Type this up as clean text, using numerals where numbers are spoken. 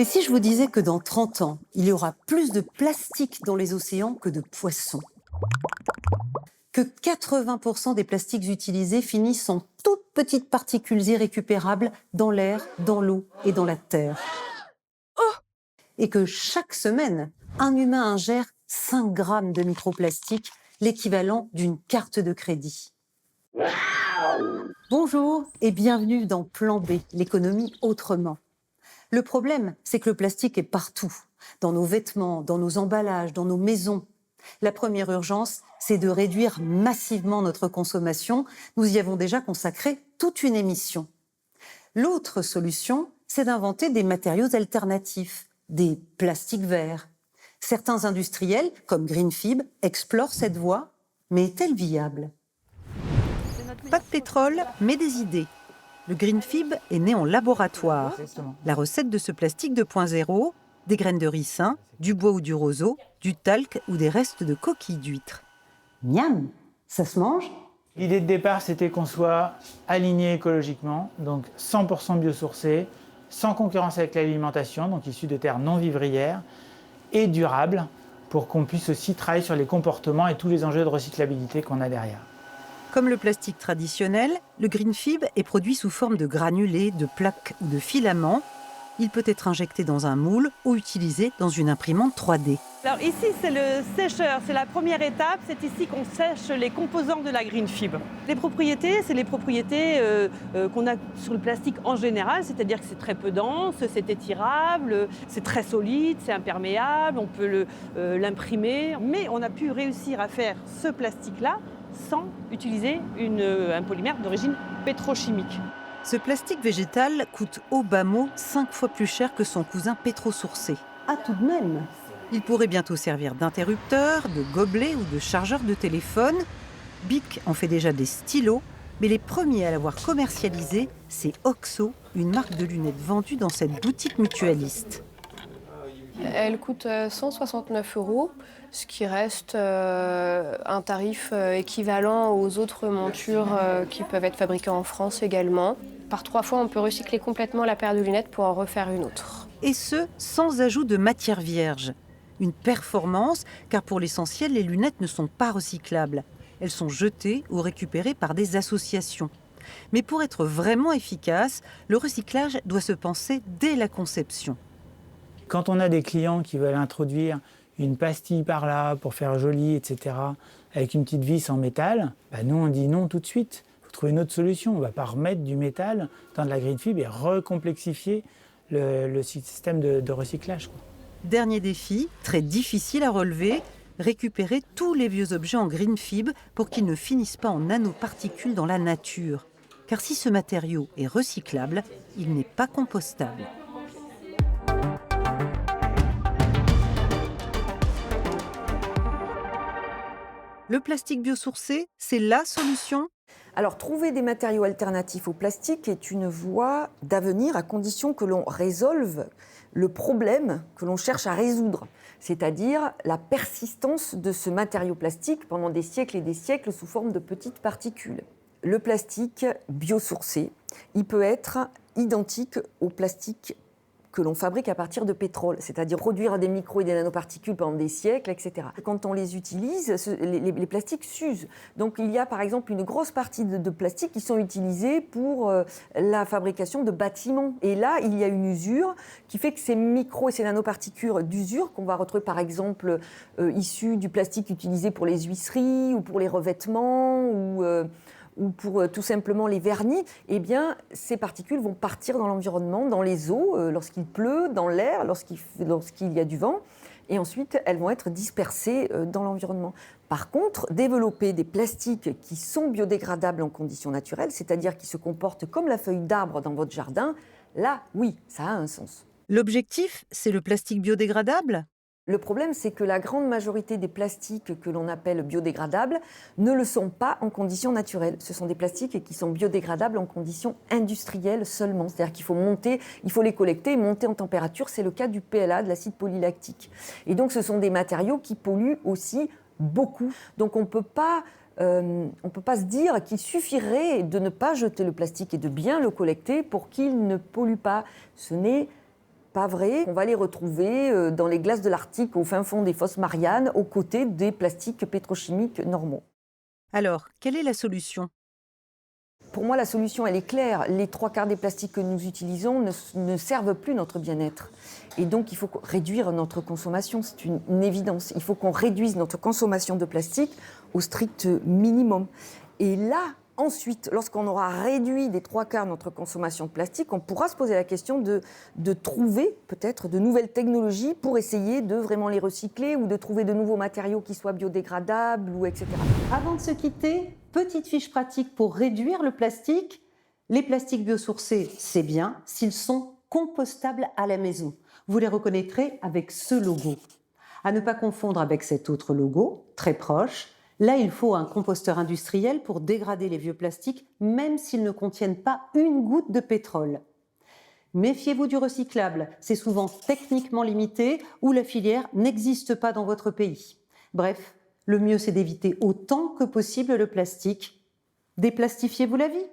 Et si je vous disais que dans 30 ans, il y aura plus de plastique dans les océans que de poissons? Que 80% des plastiques utilisés finissent en toutes petites particules irrécupérables dans l'air, dans l'eau et dans la terre? Et que chaque semaine, un humain ingère 5 grammes de microplastiques, l'équivalent d'une carte de crédit. Bonjour et bienvenue dans Plan B, l'économie autrement. Le problème, c'est que le plastique est partout, dans nos vêtements, dans nos emballages, dans nos maisons. La première urgence, c'est de réduire massivement notre consommation. Nous y avons déjà consacré toute une émission. L'autre solution, c'est d'inventer des matériaux alternatifs, des plastiques verts. Certains industriels, comme Greenfib, explorent cette voie, mais est-elle viable? Pas de pétrole, mais des idées. Le Greenfib est né en laboratoire. La recette de ce plastique 2.0, des graines de ricin, du bois ou du roseau, du talc ou des restes de coquilles d'huîtres. Miam, ça se mange? L'idée de départ, c'était qu'on soit aligné écologiquement, donc 100% biosourcé, sans concurrence avec l'alimentation, donc issu de terres non vivrières, et durable, pour qu'on puisse aussi travailler sur les comportements et tous les enjeux de recyclabilité qu'on a derrière. Comme le plastique traditionnel, le Greenfib est produit sous forme de granulés, de plaques ou de filaments. Il peut être injecté dans un moule ou utilisé dans une imprimante 3D. Alors ici, c'est le sécheur, c'est la première étape. C'est ici qu'on sèche les composants de la Greenfib. Les propriétés, c'est les propriétés qu'on a sur le plastique en général, c'est-à-dire que c'est très peu dense, c'est étirable, c'est très solide, c'est imperméable, on peut l'imprimer. Mais on a pu réussir à faire ce plastique-là sans utiliser un polymère d'origine pétrochimique. Ce plastique végétal coûte au bas mot 5 fois plus cher que son cousin pétro-sourcé. Ah, tout de même. Il pourrait bientôt servir d'interrupteur, de gobelet ou de chargeur de téléphone. Bic en fait déjà des stylos, mais les premiers à l'avoir commercialisé, c'est Oxo, une marque de lunettes vendue dans cette boutique mutualiste. Elle coûte 169 €, ce qui reste un tarif équivalent aux autres montures qui peuvent être fabriquées en France également. Par 3 fois, on peut recycler complètement la paire de lunettes pour en refaire une autre. Et ce, sans ajout de matière vierge. Une performance, car pour l'essentiel, les lunettes ne sont pas recyclables. Elles sont jetées ou récupérées par des associations. Mais pour être vraiment efficace, le recyclage doit se penser dès la conception. Quand on a des clients qui veulent introduire une pastille par là pour faire joli, etc., avec une petite vis en métal, nous on dit non tout de suite. Il faut trouver une autre solution. On ne va pas remettre du métal dans de la Greenfib et recomplexifier le système de recyclage. Dernier défi, très difficile à relever, récupérer tous les vieux objets en Greenfib pour qu'ils ne finissent pas en nanoparticules dans la nature. Car si ce matériau est recyclable, il n'est pas compostable. Le plastique biosourcé, c'est la solution ? Alors, trouver des matériaux alternatifs au plastique est une voie d'avenir à condition que l'on résolve le problème que l'on cherche à résoudre, c'est-à-dire la persistance de ce matériau plastique pendant des siècles et des siècles sous forme de petites particules. Le plastique biosourcé, il peut être identique au plastique que l'on fabrique à partir de pétrole, c'est-à-dire produire des micros et des nanoparticules pendant des siècles, etc. Quand on les utilise, les plastiques s'usent. Donc il y a par exemple une grosse partie de plastiques qui sont utilisés pour la fabrication de bâtiments. Et là, il y a une usure qui fait que ces micros et ces nanoparticules d'usure, qu'on va retrouver par exemple issus du plastique utilisé pour les huisseries ou pour les revêtements ou pour tout simplement les vernis, eh bien, ces particules vont partir dans l'environnement, dans les eaux, lorsqu'il pleut, dans l'air, lorsqu'il y a du vent, et ensuite, elles vont être dispersées dans l'environnement. Par contre, développer des plastiques qui sont biodégradables en conditions naturelles, c'est-à-dire qui se comportent comme la feuille d'arbre dans votre jardin, là, oui, ça a un sens. L'objectif, c'est le plastique biodégradable ? Le problème, c'est que la grande majorité des plastiques que l'on appelle biodégradables ne le sont pas en conditions naturelles. Ce sont des plastiques qui sont biodégradables en conditions industrielles seulement. C'est-à-dire qu'il faut les collecter et monter en température. C'est le cas du PLA, de l'acide polylactique. Et donc, ce sont des matériaux qui polluent aussi beaucoup. Donc, on ne peut pas se dire qu'il suffirait de ne pas jeter le plastique et de bien le collecter pour qu'il ne pollue pas. Ce n'est Pas vrai, on va les retrouver dans les glaces de l'Arctique au fin fond des fosses Mariannes, aux côtés des plastiques pétrochimiques normaux. Alors, quelle est la solution? Pour moi, la solution, elle est claire. Les 3/4 des plastiques que nous utilisons ne servent plus notre bien-être. Et donc, il faut réduire notre consommation, c'est une évidence. Il faut qu'on réduise notre consommation de plastique au strict minimum. Et là, ensuite, lorsqu'on aura réduit des 3/4 notre consommation de plastique, on pourra se poser la question de trouver peut-être de nouvelles technologies pour essayer de vraiment les recycler ou de trouver de nouveaux matériaux qui soient biodégradables, ou etc. Avant de se quitter, petite fiche pratique pour réduire le plastique. Les plastiques biosourcés, c'est bien s'ils sont compostables à la maison. Vous les reconnaîtrez avec ce logo. À ne pas confondre avec cet autre logo, très proche. Là, il faut un composteur industriel pour dégrader les vieux plastiques, même s'ils ne contiennent pas une goutte de pétrole. Méfiez-vous du recyclable, c'est souvent techniquement limité ou la filière n'existe pas dans votre pays. Bref, le mieux c'est d'éviter autant que possible le plastique. Déplastifiez-vous la vie.